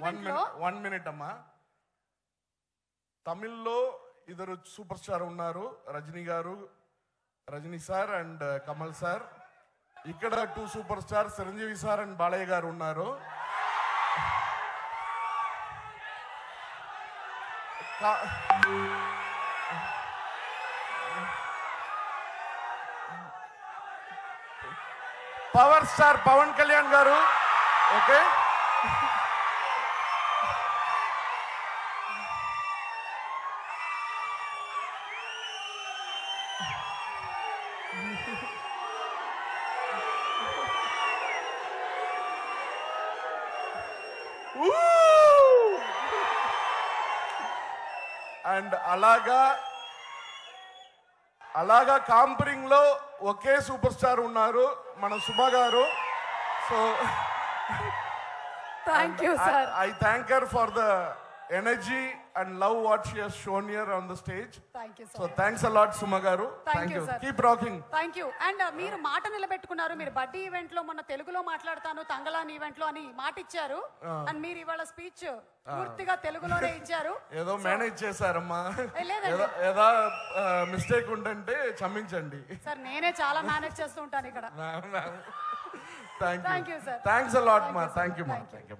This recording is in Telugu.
1 minute అమ్మా. తమిళ్లో ఇద్దరు సూపర్ స్టార్ ఉన్నారు, Rajini sir and Kamal sir. ఇక్కడ 2 super star Chiranjeevi sir and Balayya గారు ఉన్నారు. పవర్ స్టార్ పవన్ కళ్యాణ్ గారు. ఓకే, అండ్ అలాగా కాంపరింగ్ లో ఒకే సూపర్ స్టార్ ఉన్నారు, మన సుమ గారు. So thank you sir. I thank her for the energy and love what she has shown here on the stage. Thank you sir. So thanks a lot Suma garu. Thank you sir. Keep rocking. Thank you. And మీరు మాట నిలబెట్టుకున్నారు. మీరు బడ్డీ ఈవెంట్ లో మొన్న తెలుగులో మాట్లాడతాను తంగలాన్ ఈవెంట్ లో అని మాట ఇచ్చారు. అండ్ మీరు ఇవాళ స్పీచ్ పూర్తిగా తెలుగులోనే ఇచ్చారు. ఏదో మేనేజ్ చేశారమ్మా, ఏదో మిస్టేక్ ఉంటే క్షమించండి సార్. నేనే చాలా మేనేజ్ చేస్తూ ఉంటాను ఇక్కడ. Thank you sir. Thanks a lot ma. Thank you ma. Thank you.